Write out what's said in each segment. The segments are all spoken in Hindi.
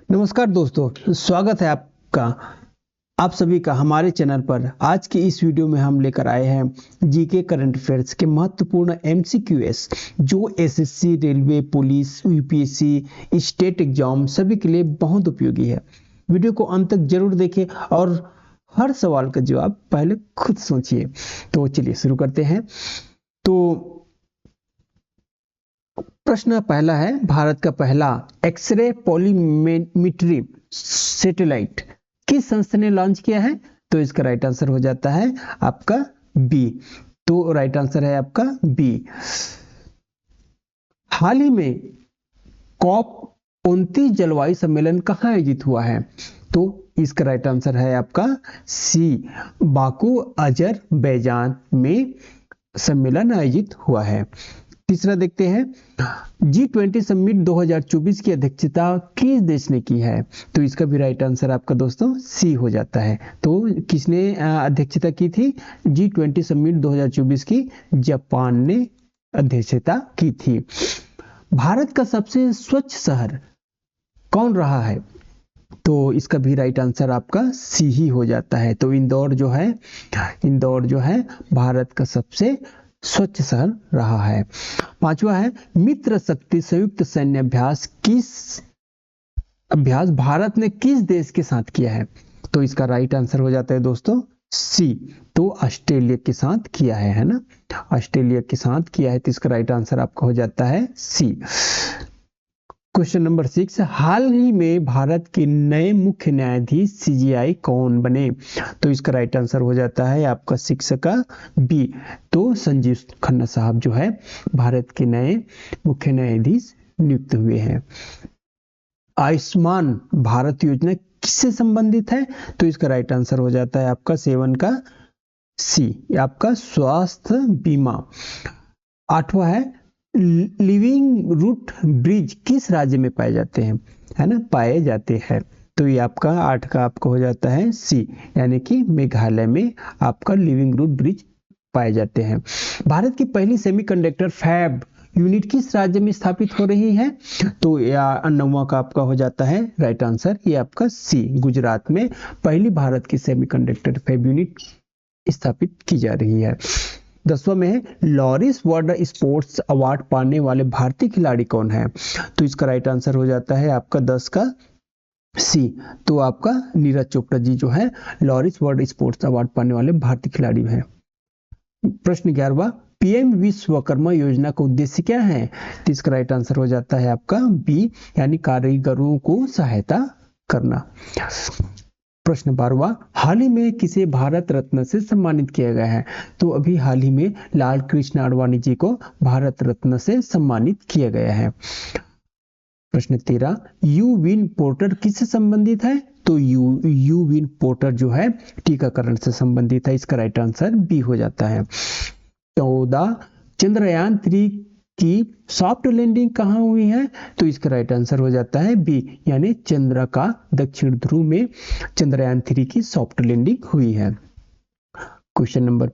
नमस्कार दोस्तों, स्वागत है आप सभी का हमारे चैनल पर। आज की इस वीडियो में हम लेकर आए हैं जीके करंट अफेयर्स के महत्वपूर्ण एमसीक्यूएस जो SSC, railway, police, UPSC, state exam सभी के लिए बहुत उपयोगी है। वीडियो को अंत तक जरूर देखें और हर सवाल का जवाब पहले खुद सोचिए। तो चलिए शुरू करते हैं। तो प्रश्न पहला है, भारत का पहला एक्सरे पोलीमेट्री सैटेलाइट किस संस्था ने लॉन्च किया है? तो इसका राइट आंसर हो जाता है आपका बी। तो राइट आंसर है आपका बी। हाल ही में कॉप 29 जलवायु सम्मेलन कहां आयोजित हुआ है? तो इसका राइट आंसर है आपका सी, बाकू अजरबैजान में सम्मेलन आयोजित हुआ है। तीसरा देखते हैं, G20 समिट 2024 की अध्यक्षता किस देश ने की है? तो इसका भी राइट आंसर आपका दोस्तों सी हो जाता है। तो किसने अध्यक्षता की थी? G20 समिट 2024 की जापान ने अध्यक्षता की थी। भारत का सबसे स्वच्छ शहर कौन रहा है? तो इसका भी राइट आंसर आपका सी ही हो जाता है। तो इंदौर जो है भारत का सबसे स्वच्छ शहर रहा है। पांचवा है, मित्र शक्ति संयुक्त सैन्य अभ्यास भारत ने किस देश के साथ किया है? तो इसका राइट आंसर हो जाता है दोस्तों सी। तो ऑस्ट्रेलिया के साथ किया है ना? ऑस्ट्रेलिया के साथ किया है, तो इसका राइट आंसर आपका हो जाता है सी। क्वेश्चन नंबर 6, हाल ही में भारत के नए मुख्य न्यायाधीश सीजेआई कौन बने? तो इसका राइट आंसर हो जाता है आपका 6 का बी। तो संजीव खन्ना साहब जो है भारत के नए मुख्य न्यायाधीश नियुक्त हुए हैं। आयुष्मान भारत योजना किससे संबंधित है? तो इसका राइट आंसर हो जाता है आपका 7 का सी, आपका स्वास्थ्य बीमा। आठवां है, लिविंग रूट ब्रिज किस राज्य में पाए जाते हैं? है ना, पाए जाते हैं। तो ये आपका 8 का आपको हो जाता है सी, यानी कि मेघालय में आपका लिविंग रूट ब्रिज पाए जाते हैं। भारत की पहली सेमीकंडक्टर फैब यूनिट किस राज्य में स्थापित हो रही है? तो 9वां का आपका हो जाता है राइट आंसर, ये आपका सी, गुजरात में पहली भारत की सेमीकंडक्टर फैब यूनिट स्थापित की जा रही है। 10वां में है, लॉरिस वर्ल्ड स्पोर्ट्स अवार्ड पाने वाले भारतीय खिलाड़ी कौन है? तो इसका राइट आंसर हो जाता है आपका 10 का सी। तो आपका नीरज चोपड़ा जी जो है लॉरिस वर्ल्ड स्पोर्ट्स अवार्ड पाने वाले भारतीय खिलाड़ी हैं। प्रश्न 11वां, पीएम विश्वकर्मा योजना का उद्देश्य क्या है? तो इसका राइट आंसर हो जाता है आपका बी, यानी कारीगरों को सहायता करना। प्रश्न 12वां, हाल ही में किसे भारत रत्न से सम्मानित किया गया है? तो अभी हाल ही में लाल कृष्ण आडवाणी जी को भारत रत्न से सम्मानित किया गया है। प्रश्न 13, यू विन पोर्टर किससे संबंधित है? तो यू विन पोर्टर जो है टीकाकरण से संबंधित है, इसका राइट आंसर बी हो जाता है। 14, चंद्रयान 3 की सॉफ्ट लैंडिंग कहां हुई है? तो इसका राइट आंसर हो जाता है बी, यानी चंद्र का दक्षिण ध्रुव में चंद्रयान 3 की सॉफ्ट लैंडिंग हुई है। Question number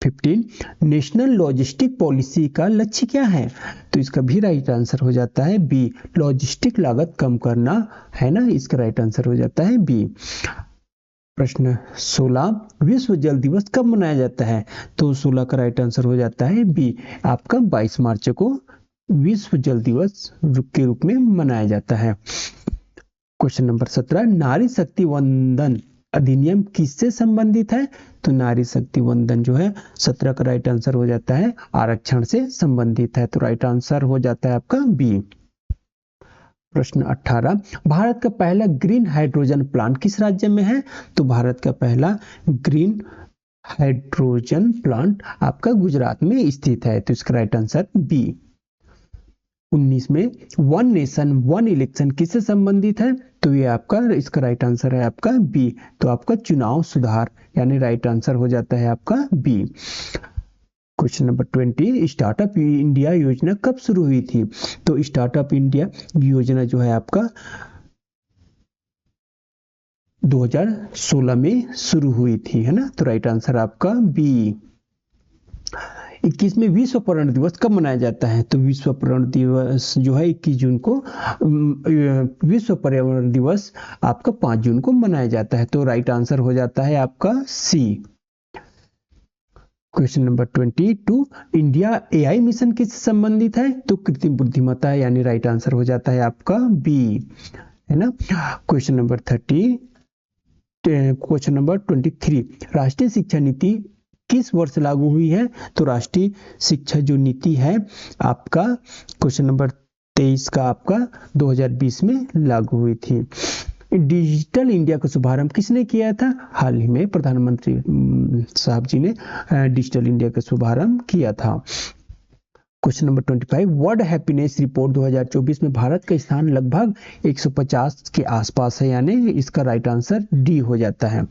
15, national logistic policy का लक्ष्य क्या है? तो इसका भी राइट आंसर हो जाता है बी, लॉजिस्टिक लागत कम करना, है ना, इसका राइट आंसर हो जाता है बी। प्रश्न 16, विश्व जल दिवस कब मनाया जाता है? तो 16 का राइट आंसर हो जाता है बी, आपका 22 मार्च को विश्व जल दिवस के रूप में मनाया जाता है। क्वेश्चन नंबर 17, नारी शक्ति वंदन अधिनियम किससे संबंधित है? तो नारी शक्ति वंदन जो है 17 का राइट आंसर हो जाता है आरक्षण से संबंधित है, तो राइट आंसर हो जाता है आपका बी। प्रश्न 18, भारत का पहला ग्रीन हाइड्रोजन प्लांट किस राज्य में है? तो भारत का पहला ग्रीन हाइड्रोजन प्लांट आपका गुजरात में स्थित है, तो इसका राइट आंसर बी। 19 में वन नेशन वन इलेक्शन किससे संबंधित है? तो ये आपका इसका राइट आंसर है आपका बी, तो आपका चुनाव सुधार, यानी राइट आंसर हो जाता है आपका b. Question number 20, startup India योजना कब शुरू हुई थी? तो स्टार्टअप इंडिया योजना जो है आपका 2016 में शुरू हुई थी, है ना, तो राइट आंसर आपका बी। 21 में विश्व पर्यावरण दिवस कब मनाया जाता है? तो विश्व पर्यावरण दिवस जो है 21 जून को, विश्व पर्यावरण दिवस आपका 5 जून को मनाया जाता है। तो राइट आंसर हो जाता है आपका C. Question number 22, India AI mission किससे संबंधित है? तो कृत्रिम बुद्धिमत्ता, यानी राइट आंसर हो जाता है आपका बी, है ना। क्वेश्चन नंबर 23, राष्ट्रीय शिक्षा नीति किस वर्ष लागू हुई है? तो राष्ट्रीय शिक्षा जो नीति है आपका क्वेश्चन नंबर 23 का आपका 2020 में लागू हुई थी। डिजिटल इंडिया का शुभारंभ किसने किया था? हाल ही में प्रधानमंत्री साहब जी ने डिजिटल इंडिया का शुभारंभ किया था। Question number 25, world happiness report 2024 में भारत का स्थान लगभग 150 के आसपास है, यानी इसका राइट आंसर डी हो जाता है।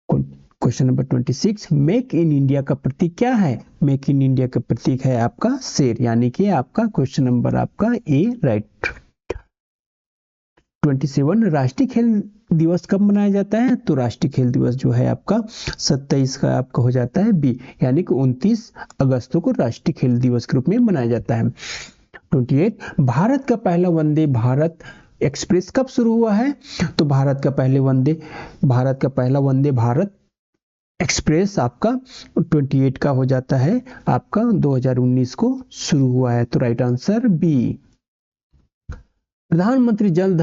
Question number 26, make in India का प्रतीक क्या है? मेक इन इंडिया का प्रतीक है आपका शेर, यानी कि आपका क्वेश्चन नंबर आपका ए राइट। 27, राष्ट्रीय खेल दिवस कब मनाया जाता है? तो राष्ट्रीय खेल दिवस जो है आपका 27 का आपका हो जाता है बी, यानी कि 29 अगस्त को राष्ट्रीय खेल दिवस के रूप में मनाया जाता है। 28, भारत का पहला वंदे भारत एक्सप्रेस कब शुरू हुआ है? तो भारत का पहला वंदे भारत एक्सप्रेस आपका 28 का हो जाता है आपका 2019 को शुरू हुआ है। तो राइट आंसर बी। प्रधानमंत्री जन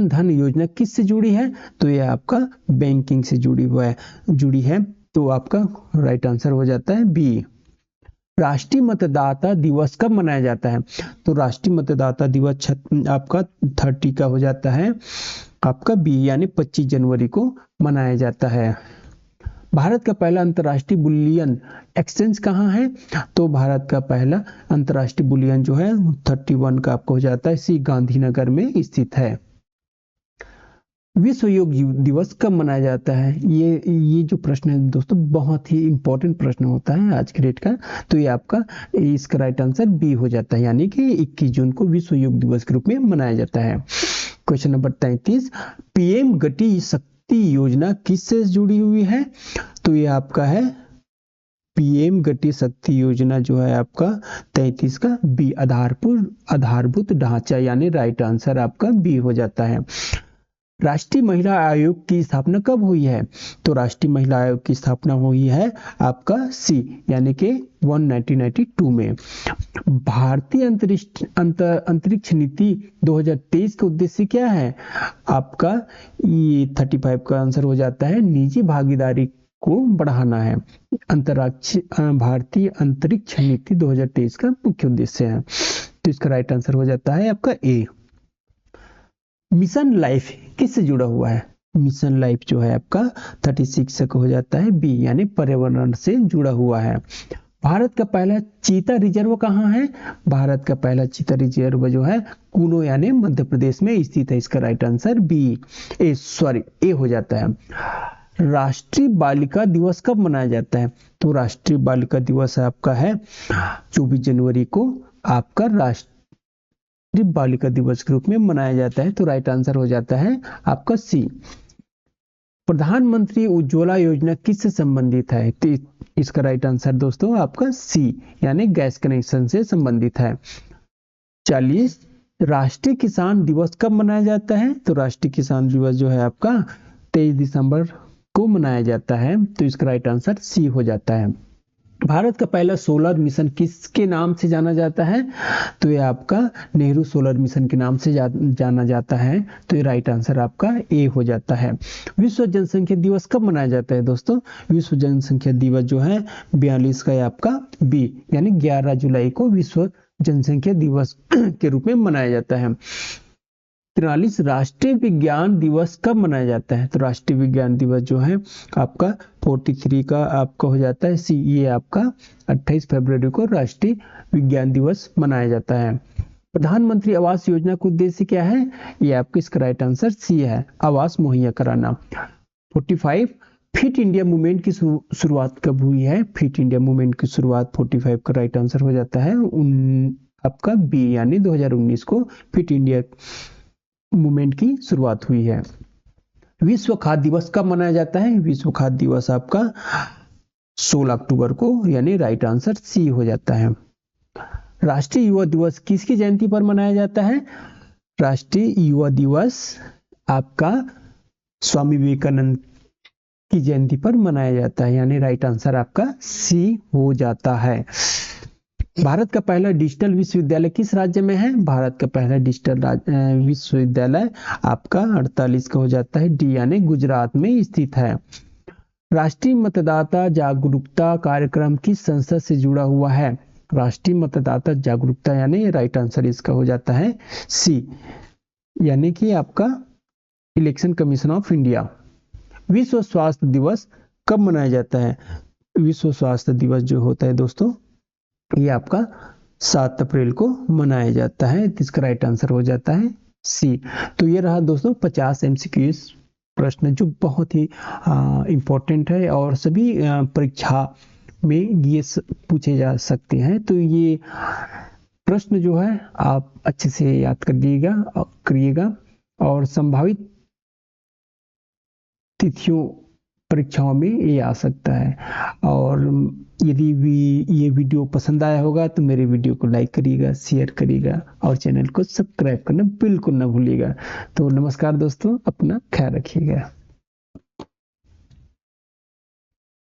धन योजना किससे जुड़ी है? तो यह आपका बैंकिंग से जुड़ी है। तो आपका राइट आंसर हो जाता है बी। राष्ट्रीय मतदाता दिवस कब मनाया जाता है? तो राष्ट्रीय मतदाता दिवस आपका 30 का हो जाता है आपका बी, यानी 25 जनवरी को मनाया जाता है। भारत का पहला अंतर्राष्ट्रीय बुलियन एक्सचेंज कहाँ है? तो भारत का पहला अंतर्राष्ट्रीय बुलियन जो है 31 का आपको हो जाता है सी, गांधीनगर में स्थित है। विश्व योग दिवस कब मनाया जाता है? ये जो प्रश्न है दोस्तों बहुत ही इंपॉर्टेंट प्रश्न होता है आज के डेट का। तो ये आपका इसका राइट आंसर बी हो जाता है, यानी कि 21 जून को विश्व योग दिवस के रूप में मनाया जाता है। क्वेश्चन नंबर 33, पीएम गति शक्ति योजना किससे जुड़ी हुई है? तो ये आपका है पीएम गति शक्ति योजना जो है आपका 33 का बी, आधारभूत ढांचा, यानी राइट आंसर आपका बी हो जाता है। राष्ट्रीय महिला आयोग की स्थापना कब हुई है? तो राष्ट्रीय महिला आयोग की स्थापना हुई है आपका सी, यानी कि 1992 में। भारतीय अंतरिक्ष नीति 2023 का उद्देश्य क्या है? आपका ये 35 का आंसर हो जाता है निजी भागीदारी को बढ़ाना है। भारतीय अंतरिक्ष नीति 2023 का मुख्य उद्देश्य है। तो इसका राइट आंसर हो जाता है आपका ए। मिशन लाइफ किससे जुड़ा हुआ है? मिशन लाइफ जो है आपका 36 का हो जाता है बी, यानी पर्यावरण से जुड़ा हुआ है। भारत का पहला चीता रिजर्व कहाँ है? भारत का पहला चीता रिजर्व जो है कूनो, यानी मध्य प्रदेश में स्थित है। इसका राइट आंसर ए हो जाता है। राष्ट्रीय बालिका दिवस कब मनाया जाता है? तो राष्ट्रीय बालिका दिवस आपका है 24 जनवरी को आपका राष्ट्रीय बालिका दिवस के रूप में मनाया जाता है। तो राइट आंसर हो जाता है आपका सी। प्रधानमंत्री उज्ज्वला योजना किससे संबंधित है? तो इसका राइट आंसर दोस्तों आपका सी, यानी गैस कनेक्शन से संबंधित है। 40, राष्ट्रीय किसान दिवस कब मनाया जाता है? तो राष्ट्रीय किसान दिवस जो है आपका 23 दिसंबर को मनाया जाता है। तो इसका राइट आंसर सी हो जाता है। भारत का पहला सोलर मिशन किसके नाम से जाना जाता है? तो ये आपका नेहरू सोलर मिशन के नाम से जाना जाता है। तो ये राइट आंसर आपका ए हो जाता है। विश्व जनसंख्या दिवस कब मनाया जाता है दोस्तों? विश्व जनसंख्या दिवस जो है 42 का आपका बी, यानी 11 जुलाई को विश्व जनसंख्या दिवस के रूप में मनाया जाता है। 43, राष्ट्रीय विज्ञान दिवस कब मनाया जाता है? तो राष्ट्रीय विज्ञान दिवस जो है आपका 43 का आपका हो जाता है सी, ये आपका 28 फरवरी को राष्ट्रीय विज्ञान दिवस मनाया जाता है। प्रधानमंत्री आवास योजना का उद्देश्य क्या है? ये आपका इसका राइट आंसर सी है, आवास मुहैया कराना। 45, फिट इंडिया मूवमेंट की शुरुआत कब हुई है? फिट इंडिया मूवमेंट की शुरुआत 45 का राइट आंसर हो जाता है आपका बी, यानी 2019 को फिट इंडिया मूवमेंट की शुरुआत हुई है। विश्व खाद्य दिवस कब मनाया जाता है? विश्व खाद्य दिवस आपका 16 अक्टूबर को, यानी राइट आंसर सी हो जाता है। राष्ट्रीय युवा दिवस किसकी जयंती पर मनाया जाता है? राष्ट्रीय युवा दिवस आपका स्वामी विवेकानंद की जयंती पर मनाया जाता है, यानी राइट आंसर आपका सी हो जाता है। भारत का पहला डिजिटल विश्वविद्यालय किस राज्य में है? भारत का पहला डिजिटल विश्वविद्यालय आपका 48 का हो जाता है, डी यानी गुजरात में स्थित है। राष्ट्रीय मतदाता जागरूकता कार्यक्रम किस संस्था से जुड़ा हुआ है? राष्ट्रीय मतदाता जागरूकता, यानी राइट आंसर इसका हो जाता है सी, यानी कि आपका इलेक्शन कमीशन ऑफ इंडिया। विश्व स्वास्थ्य दिवस कब मनाया जाता है? विश्व स्वास्थ्य दिवस जो होता है दोस्तों, ये आपका 7 अप्रैल को मनाया जाता है। इसका राइट आंसर हो जाता है सी। तो ये रहा दोस्तों 50 एमसीक्यूज प्रश्न, जो बहुत ही इम्पोर्टेंट है और सभी परीक्षा में ये पूछे जा सकते हैं। तो ये प्रश्न जो है आप अच्छे से याद करिएगा और संभावित तिथियों परीक्षाओं में ये आ सकता है। और यदि ये वीडियो पसंद आया होगा तो मेरे वीडियो को लाइक करिएगा, शेयर करिएगा और चैनल को सब्सक्राइब करना बिल्कुल ना भूलिएगा। तो नमस्कार दोस्तों, अपना ख्याल रखिएगा।